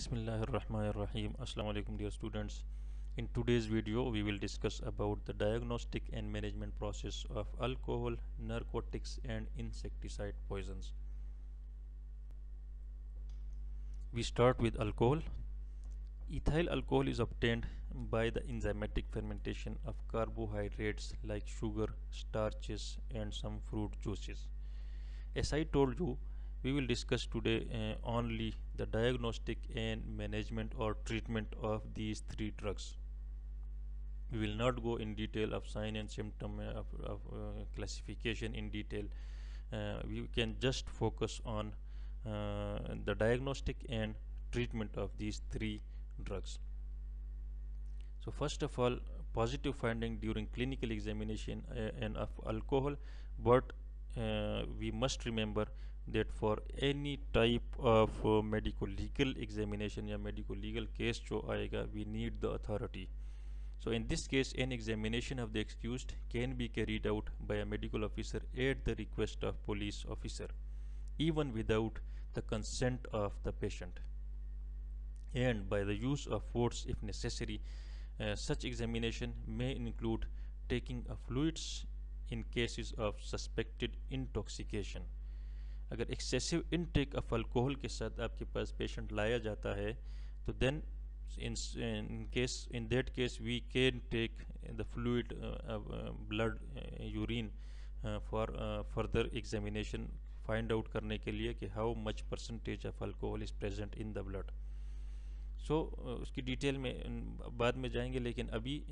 Bismillahirrahmanirrahim. Assalamu alaikum dear students. In today's video we will discuss about the diagnostic and management process of alcohol, narcotics and insecticide poisons. We start with alcohol. Ethyl alcohol is obtained by the enzymatic fermentation of carbohydrates like sugar, starches and some fruit juices. As I told you, we will discuss today only the diagnostic and management or treatment of these three drugs. We will not go in detail of sign and symptom of classification in detail. We can just focus on the diagnostic and treatment of these three drugs. So first of all, positive finding during clinical examination and of alcohol, but we must remember that for any type of medical legal examination या medical legal case जो आएगा, we need the authority. So in this case, an examination of the accused can be carried out by a medical officer at the request of police officer, even without the consent of the patient, and by the use of force if necessary. Such examination may include taking of fluids in cases of suspected intoxication. अगर excessive intake of alcohol के साथ आपके पास patient लाया जाता है तो then in that case we can take the fluid blood urine for further examination, find out करने के लिए कि how much percentage of alcohol is present in the blood. So उसकी डिटेल में बाद में जाएंगे, लेकिन अभी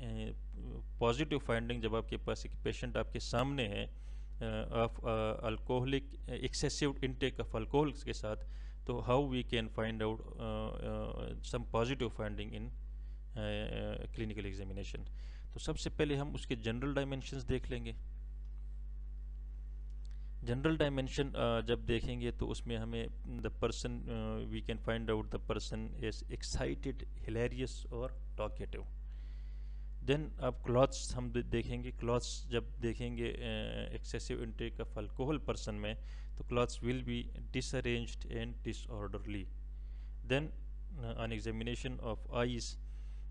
पॉजिटिव फाइंडिंग जब आपके पास एक पेशेंट आपके सामने है of alcoholic excessive intake of alcohol के साथ, तो how we can find out some positive finding in clinical examination. तो सबसे पहले हम उसके जनरल डायमेंशंस देख लेंगे. जनरल डायमेंशन जब देखेंगे तो उसमें हमें the person we can find out the person is excited, hilarious और टॉकेटिव. देन अब क्लॉथ्स हम देखेंगे. क्लॉथ्स जब देखेंगे excessive intake of alcohol person में, तो clothes will be disarranged and disorderly. Then on examination of eyes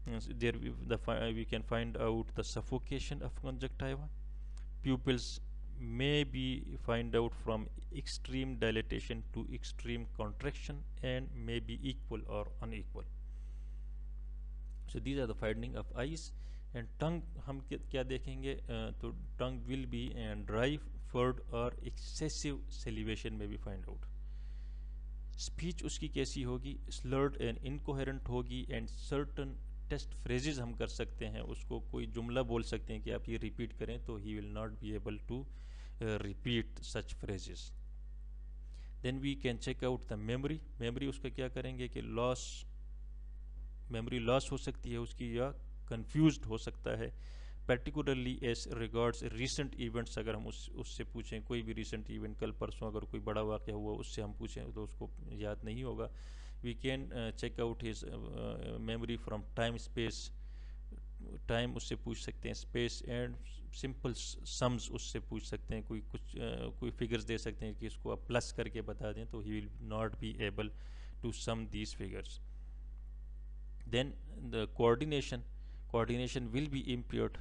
there we can find out the suffocation of conjunctiva. pupils may be find out from extreme dilatation to extreme contraction and may be equal or unequal. So these are the finding of eyes. And tongue हम क्या देखेंगे, तो tongue will be dry, furred और excessive salivation may be find out. Speech उसकी कैसी होगी, slurred and incoherent होगी, and certain test phrases हम कर सकते हैं. उसको कोई जुमला बोल सकते हैं कि आप ये रिपीट करें, तो he will not be able to repeat such phrases. Then we can check out the memory. Memory उसका क्या करेंगे कि लॉस, मेमोरी लॉस हो सकती है उसकी, या कंफ्यूज्ड हो सकता है, particularly as regards recent events. अगर हम उससे पूछें कोई भी रिसेंट इवेंट, कल परसों अगर कोई बड़ा वाक़या हुआ उससे हम पूछें तो उसको याद नहीं होगा. We can check out his memory from time space. Time उससे पूछ सकते हैं, स्पेस एंड सिंपल सम्स उससे पूछ सकते हैं. कोई फिगर्स दे सकते हैं कि इसको आप प्लस करके बता दें, तो he will not be able to sum these figures. Then the coordination will be impaired.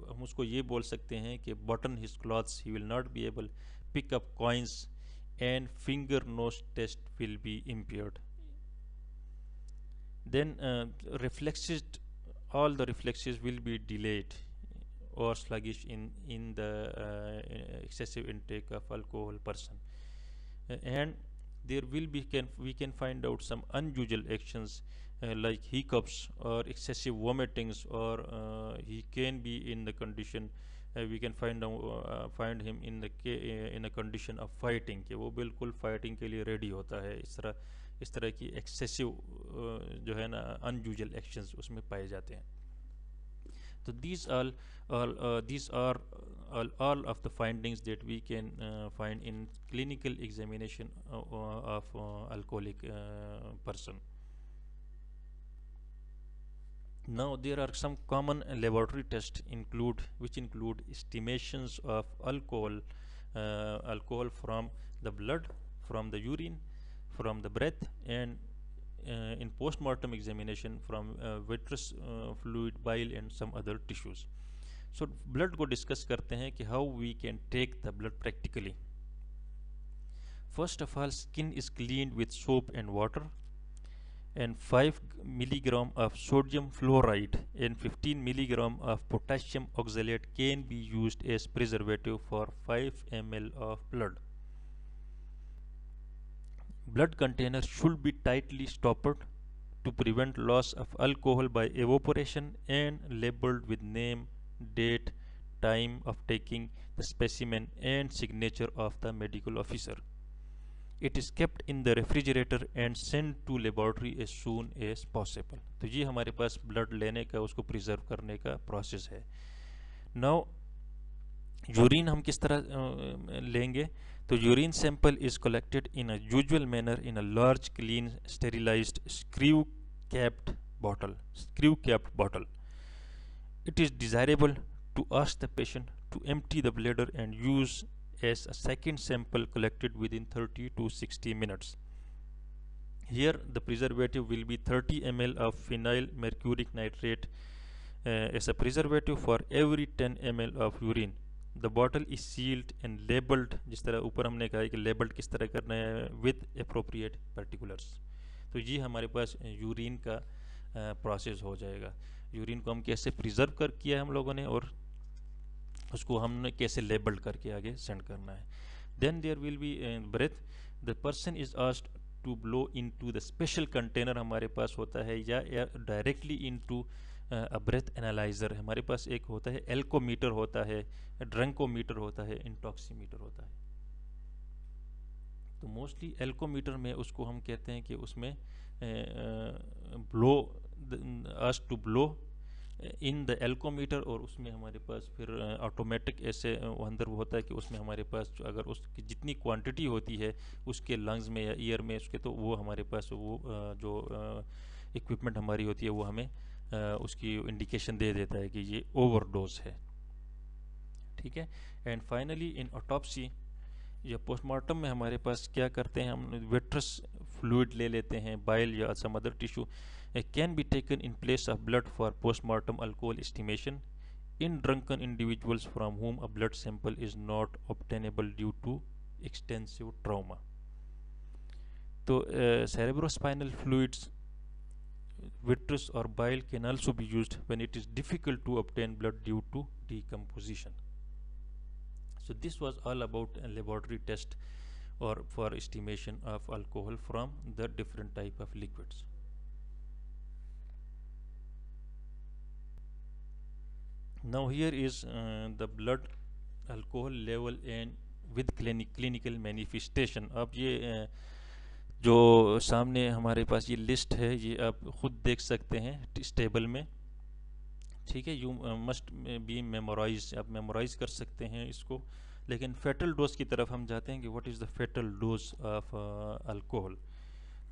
हम उसको ये बोल सकते हैं कि button his clothes, he will not be able pick up coins and finger nose test will be impaired. Then reflexes, all the reflexes will be delayed or sluggish in the excessive intake of alcohol person. And there will be we can find out some unusual actions like hiccups or excessive vomitings, or he can be in the condition we can find him in a condition of fighting, कि वो बिल्कुल fighting के लिए ready होता है. इस तरह की एक्सेसिव जो है ना अनयूजुअल एक्शंस उसमें पाए जाते हैं. तो these are all of the findings that we can find in clinical examination of alcoholic person. Now there are some common laboratory tests which include estimations of alcohol from the blood, from the urine, from the breath, and in post-mortem examination from vitreous fluid, bile and some other tissues. So blood को discuss करते हैं कि how we can take the blood practically. First of all, skin is cleaned with soap and water, and 5 milligram of sodium fluoride and 15 milligram of potassium oxalate can be used as preservative for 5 ml of blood. Blood container should be tightly stopped to prevent loss of alcohol by evaporation and labeled with name, date, time of taking the specimen and signature of the medical officer. It is kept in the refrigerator and sent to laboratory as soon as possible. तो ये हमारे पास blood लेने का, उसको preserve करने का process है. Now urine हम किस तरह लेंगे? तो urine sample is collected in a usual manner in a large clean sterilised screw capped bottle. It is desirable to ask the patient to empty the bladder and use as a second sample collected within 30 to 60 minutes. Here the preservative will be 30 ml of phenyl mercuric nitrate as a preservative for every 10 ml of urine. The bottle is sealed and labeled, जिस तरह ऊपर हमने कहा है कि labeled किस तरह करना है, with appropriate particulars. तो ये हमारे पास यूरिन का प्रोसेस हो जाएगा. यूरिन को हम कैसे प्रिजर्व कर किया हम लोगों ने और उसको हमने कैसे लेबल्ड करके आगे सेंड करना है. Then there will be breath. The person is asked to blow into the special container हमारे पास होता है, या directly into a breath analyser. हमारे पास एक होता है एल्कोमीटर होता है, ड्रंकोमीटर होता है, इंटॉक्सीमीटर होता है. तो मोस्टली एल्कोमीटर में उसको हम कहते हैं कि उसमें blow asked to blow in the alcometer, और उसमें हमारे पास फिर ऑटोमेटिक ऐसे अंदर होता है कि उसमें हमारे पास अगर उसकी जितनी क्वांटिटी होती है उसके लंग्स में या ईयर में उसके, तो वो हमारे पास वो जो इक्विपमेंट हमारी होती है वो हमें उसकी इंडिकेशन दे देता है कि ये ओवरडोज है. ठीक है. एंड फाइनली इन ऑटोप्सी या पोस्टमार्टम में हमारे पास क्या करते हैं, हम विट्रस फ्लूइड ले लेते हैं, बाइल या some other tissue can be taken in place of blood for postmortem alcohol estimation in drunken individuals from whom a blood sample is not obtainable due to extensive trauma. So cerebrospinal fluids, vitreous or bile can also be used when it is difficult to obtain blood due to decomposition. So this was all about a laboratory test or for estimation of alcohol from the different type of liquids. Now here is the blood alcohol level and with clinical manifestation. अब ये जो सामने हमारे पास ये list है ये आप खुद देख सकते हैं इस टेबल में. ठीक है. यू मस्ट बी मेमोराइज, आप मेमोराइज कर सकते हैं इसको. लेकिन फेटल डोज की तरफ हम जाते हैं कि what is the fatal dose of alcohol.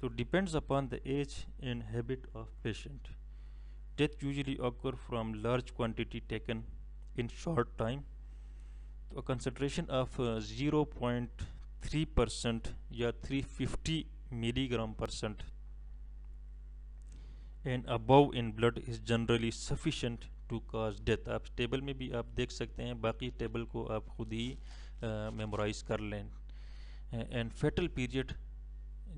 तो depends upon the age and habit of patient. Death usually occur from large quantity taken in short time. तो concentration of 0.3% या 350 milligram percent and above in blood is generally sufficient to cause death. आप table में भी आप देख सकते हैं, बाकी टेबल को आप खुद ही मेमोराइज कर लें. and fatal period,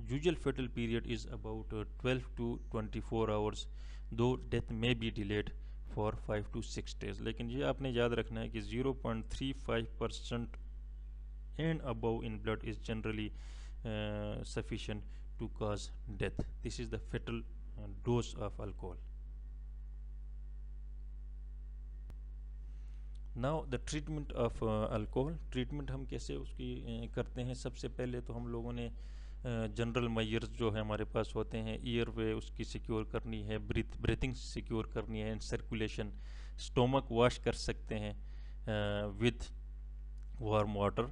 usual fatal period is about 12 to 24 hours, though death may be delayed for 5 to 6 days. लेकिन ये आपने याद रखना है कि 0.35% and above in blood is generally sufficient to cause death. This is the fatal dose of alcohol. Now the treatment of alcohol. treatment हम कैसे उसकी करते हैं? सबसे पहले तो हम लोगों ने जनरल मेजर्स जो है हमारे पास होते हैं, ईयर वे उसकी सिक्योर करनी है, ब्रीथिंग सिक्योर करनी है, एंड सर्कुलेशन. स्टोमक वॉश कर सकते हैं with warm water.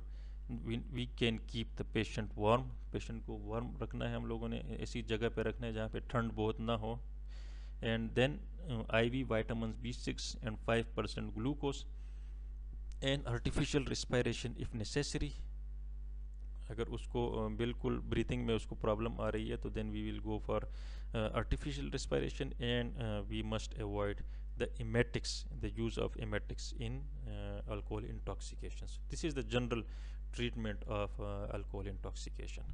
We can keep the patient warm. Patient को वार्म रखना है हम लोगों ने, ऐसी जगह पे रखना है जहाँ पे ठंड बहुत ना हो. And then IV vitamin B6 and 5% glucose and artificial respiration if necessary. अगर उसको बिल्कुल ब्रीथिंग में उसको प्रॉब्लम आ रही है तो then we will go for artificial respiration, and we must avoid the emetics, the use of emetics in alcohol intoxication. So this is the general treatment of alcohol intoxication.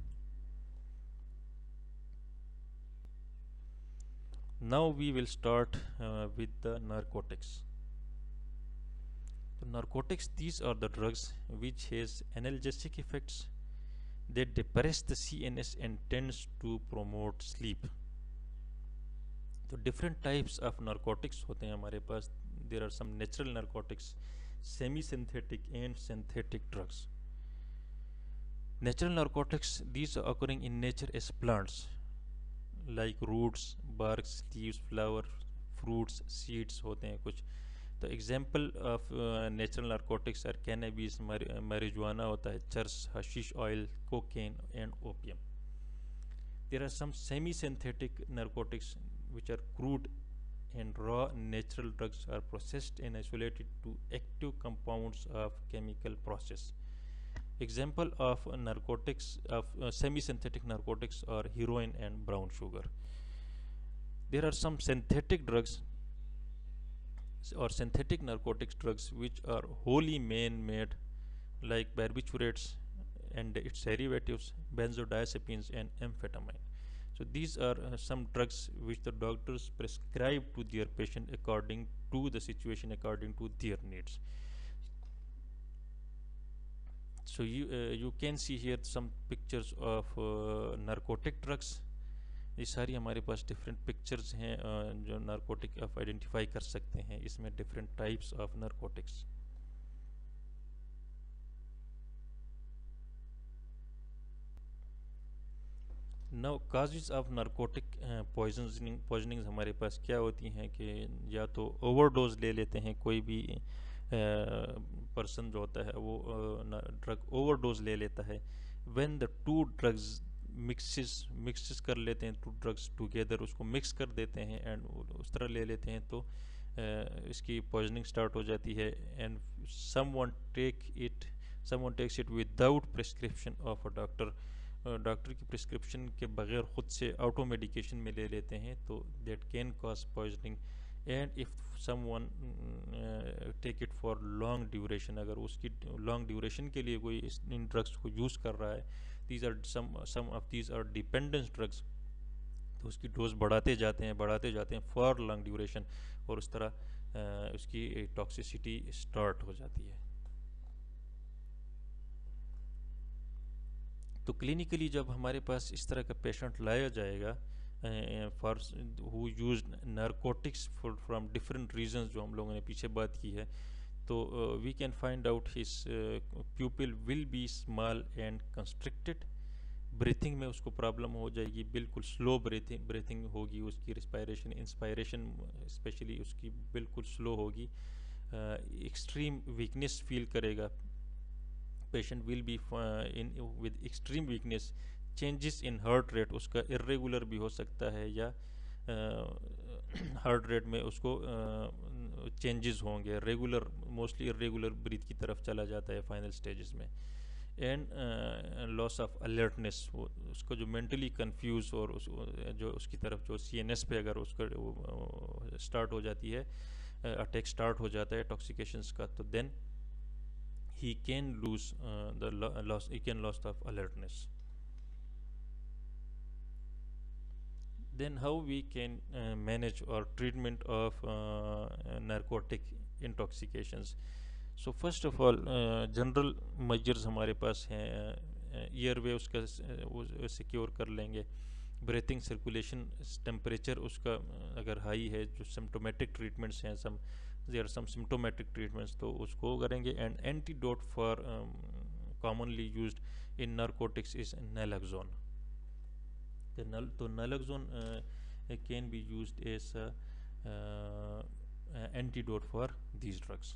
Now we will start with the narcotics. So narcotics, these are the drugs which has analgesic effects. They depress the CNS and tends to promote sleep. तो different types of narcotics होते हैं हमारे पास. There are some natural narcotics, semi synthetic and synthetic drugs. Natural narcotics, these are occurring in nature as plants like roots, barks, leaves, flower, fruits, seeds होते हैं कुछ. तो example of natural narcotics are cannabis, marijuana होता है, charas, hashish oil, cocaine and opium. There are some semi-synthetic narcotics which are crude and raw natural drugs are processed and isolated to active compounds of chemical process. Example of narcotics of semi-synthetic narcotics are heroin and brown sugar. There are some synthetic drugs or synthetic narcotics drugs which are wholly man-made, like barbiturates and its derivatives, benzodiazepines and amphetamine. So these are some drugs which the doctors prescribe to their patient according to the situation, according to their needs. So you can see here some pictures of narcotic drugs. ये सारी हमारे पास different pictures हैं जो narcotic आप identify कर सकते हैं. इसमें different types of narcotics. Now causes of narcotic poisoning हमारे पास क्या होती हैं कि या तो ओवरडोज ले लेते हैं, कोई भी पर्सन जो होता है वो ड्रग ओवरडोज ले लेता है. When the two drugs mixes कर लेते हैं, टू ड्रग्स टुगेदर उसको मिक्स कर देते हैं एंड उस तरह ले लेते हैं तो इसकी पॉइजनिंग स्टार्ट हो जाती है. And someone takes it without prescription of a doctor. Doctor की प्रिस्क्रिप्शन के बगैर ख़ुद से ऑटो मेडिकेशन में ले लेते हैं तो that can cause poisoning. And if someone take it for long duration, अगर उसकी लॉन्ग ड्यूरेशन के लिए कोई इन ड्रग्स को यूज़ कर रहा है, these are some of these are dependence drugs, तो उसकी डोज बढ़ाते जाते हैं फॉर लॉन्ग ड्यूरेशन और उस तरह उसकी टॉक्सिसिटी स्टार्ट हो जाती है. तो क्लिनिकली जब हमारे पास इस तरह का पेशेंट लाया जाएगा for who used narcotics from different reasons, जो हम लोगों ने पीछे बात की है, तो we can find out his pupil will be small and constricted. Breathing में उसको प्रॉब्लम हो जाएगी, बिल्कुल स्लो ब्रीथिंग होगी, उसकी रिस्पायरेशन इंस्पायरेशन स्पेशली उसकी बिल्कुल स्लो होगी. एक्सट्रीम वीकनेस फील करेगा. Patient will be in with extreme weakness. Changes in heart rate उसका इर्रेगुलर भी हो सकता है या हार्ट रेट में उसको चेंजेस होंगे. रेगुलर मोस्टली इर्रेगुलर ब्रीथ की तरफ चला जाता है फाइनल स्टेजेस में. एंड लॉस ऑफ अलर्टनेस, उसको जो मेंटली कंफ्यूज और जो उसकी तरफ जो CNS पे अगर उसका स्टार्ट हो जाती है, अटैक स्टार्ट हो जाता है टॉक्सिकेशंस का, तो then he can lose loss of alertness. Then how we can manage or treatment of narcotic intoxications. So first of all general measures हमारे पास हैं. एयरवे उसका सिक्योर कर लेंगे. ब्रीथिंग सर्कुलेशन टेम्परेचर उसका अगर हाई है, जो सिम्टोमेटिक ट्रीटमेंट्स हैं, there are some symptomatic treatments, तो उसको करेंगे. And antidote for commonly used in narcotics is naloxone. तो naloxone can be used as antidote for these drugs.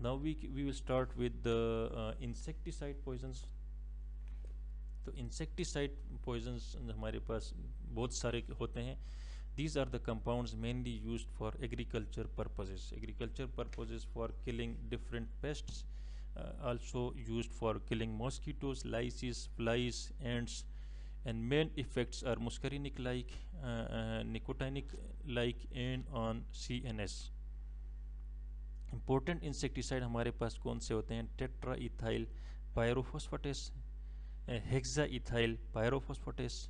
Now we will start with the insecticide poisons. तो insecticide poisons हमारे पास बहुत सारे होते हैं. These are the compounds mainly used for agriculture purposes for killing different pests also used for killing mosquitoes, lice, flies, ants, and main effects are muscarinic like, nicotinic like, and on CNS. Important insecticide हमारे पास कौन से होते हैं? Tetra ethyl पायरोफॉस्फेटस, hexa ethyl पायरोफॉस्फेटस,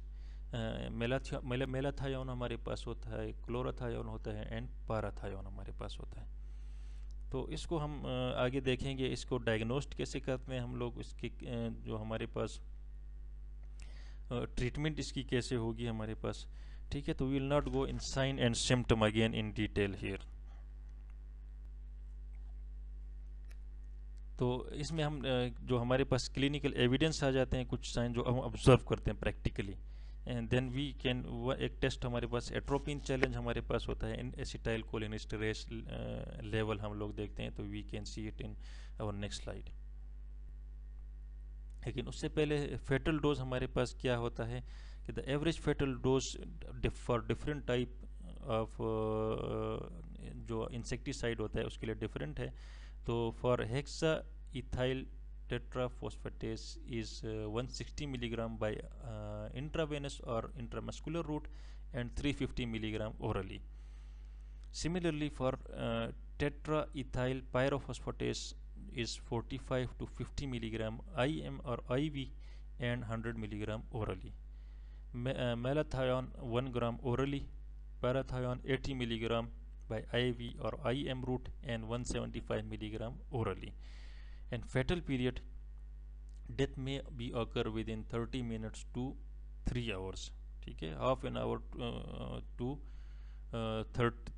मेलाथायोन हमारे पास होता है, क्लोराथायोन होता है, एंड पाराथायोन हमारे पास होता है। तो इसको हम आगे देखेंगे, इसको डायग्नोस्ट कैसे करते हैं हम लोग, इसकी जो हमारे पास ट्रीटमेंट इसकी कैसे होगी हमारे पास। ठीक है, तो we will not go in sign and symptom again in detail here. तो इसमें हम जो हमारे पास क्लिनिकल एविडेंस आ जाते हैं, कुछ साइन जो हम ऑब्जर्व करते हैं practically, and then we can, एक टेस्ट हमारे पास एट्रोपिन चैलेंज हमारे पास होता है, इन एसिटाइल कोलिनेस्टेरेस लेवल हम लोग देखते हैं, तो we can see it in our next slide. लेकिन उससे पहले फेटल डोज हमारे पास क्या होता है कि the average fatal dose for different type of जो इंसेक्टिसाइड होता है उसके लिए डिफरेंट है। तो for hexa ethyl tetraphosphatase is 160 milligram by intravenous or intramuscular route and 350 milligram orally. Similarly, for tetraethyl pyrophosphatase is 45 to 50 milligram IM or IV and 100 milligram orally. Malathion 1 gram orally, parathion 80 milligram by IV or IM route and 175 milligram orally. And fatal period, death may be occur within 30 minutes to 3 hours. ठीक है, half an hour to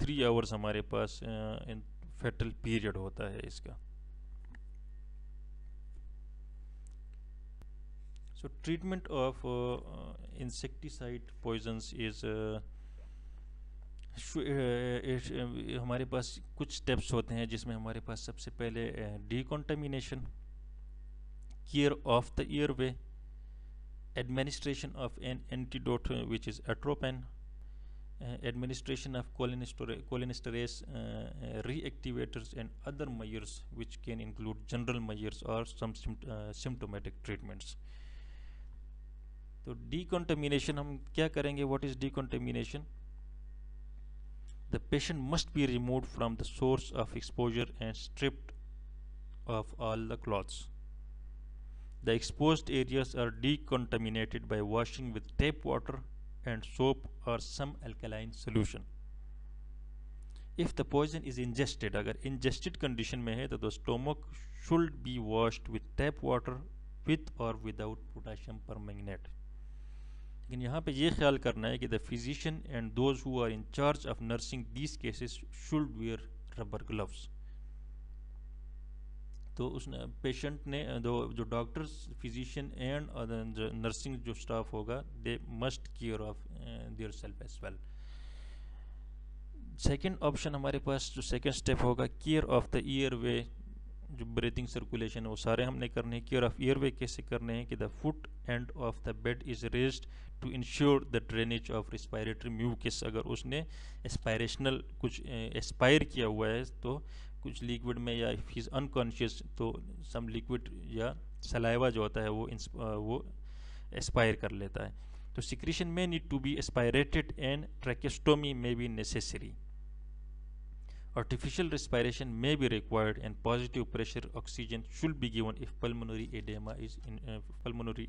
3 hours हमारे पास in fatal period होता है इसका। So treatment of insecticide poisons is हमारे पास कुछ स्टेप्स होते हैं जिसमें हमारे पास सबसे पहले decontamination, care of the airway, administration of an antidote which is atropine, administration of cholinesterase reactivators and other measures which can include general measures or some symptomatic treatments. तो decontamination हम क्या करेंगे? What is decontamination? The patient must be removed from the source of exposure and stripped of all the clothes. The exposed areas are decontaminated by washing with tap water and soap or some alkaline solution. If the poison is ingested, अगर ingested condition में है तो the stomach should be washed with tap water with or without potassium permanganate. लेकिन यहाँ पे ये ख्याल करना है कि the physician and those who are in charge of nursing these cases should wear rubber gloves. तो उसने पेशेंट ने जो डॉक्टर्स, फिजिशियन एंड नर्सिंग जो स्टाफ होगा, they must care of their self as well. Second option हमारे पास जो second step होगा, care of the airway, जो ब्रीथिंग सर्कुलेशन वो सारे हमने करने हैं। केयर ऑफ ईयर वे कैसे करने हैं कि the foot end of the bed is raised to ensure the drainage of respiratory mucus. अगर उसने एस्पायरेशनल कुछ एस्पायर किया हुआ है तो कुछ लिक्विड में, या इफ इज अनकॉन्शियस तो सम लिक्विड या सलाइवा जो होता है वो एस्पायर कर लेता है। तो secretion may need to be aspirated and tracheostomy may be necessary. Artificial respiration may be required and positive pressure oxygen should be given if pulmonary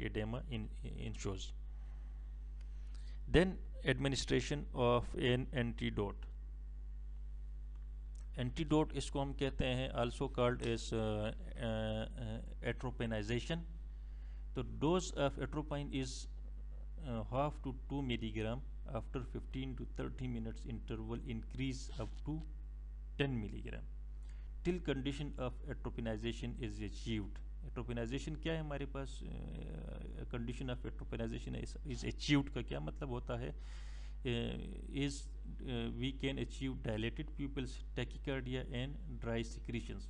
edema ensures. Then administration of an antidote. Antidote इसको हम कहते हैं also called as atropinization. The dose of atropine is half to 2 milligram. After 15 to 30 minutes interval increase up to 10 milligram till condition of atropinization is achieved. Atropinization क्या है हमारे पास? condition of atropinization is achieved का क्या मतलब होता है? is we can achieve dilated pupils, tachycardia and dry secretions,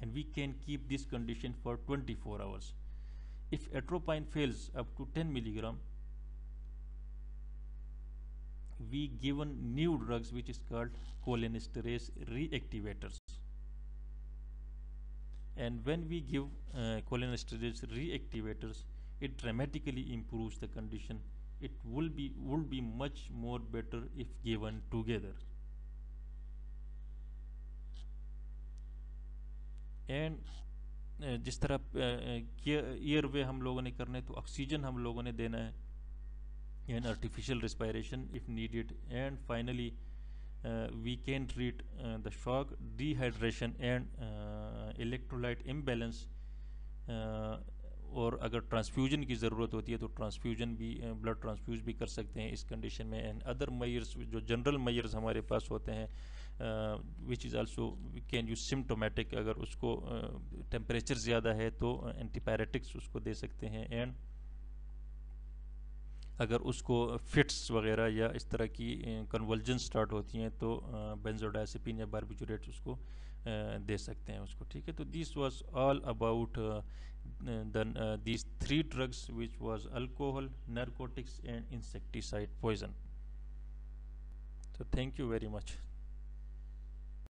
and we can keep this condition for 24 hours. If atropine fails up to 10 milligram, we given new drugs which is called cholinesterase reactivators, And when we give cholinesterase reactivators, it dramatically improves the condition. It would be much more better if given together. And जिस तरह year वे हम लोगों ने करने, तो oxygen हम लोगों ने देना है, and artificial respiration if needed. And finally, we can treat the shock, dehydration and electrolyte imbalance. और अगर ट्रांसफ्यूजन की ज़रूरत होती है तो ट्रांसफ्यूजन भी, ब्लड ट्रांसफ्यूज भी कर सकते हैं इस कंडीशन में. एंड अदर मेजर्स, जो जनरल मेजर्स हमारे पास होते हैं, which is also can use symptomatic. अगर उसको टेम्परेचर ज़्यादा है तो एंटीपायरेटिक्स उसको दे सकते हैं. एंड अगर उसको फिट्स वगैरह या इस तरह की कन्वल्जन स्टार्ट होती हैं तो बेंजोडाइजेपिन या बारबिटूरेट उसको दे सकते हैं उसको. ठीक है, तो this was all about these three drugs, which was alcohol, narcotics and insecticide poison. So thank you very much.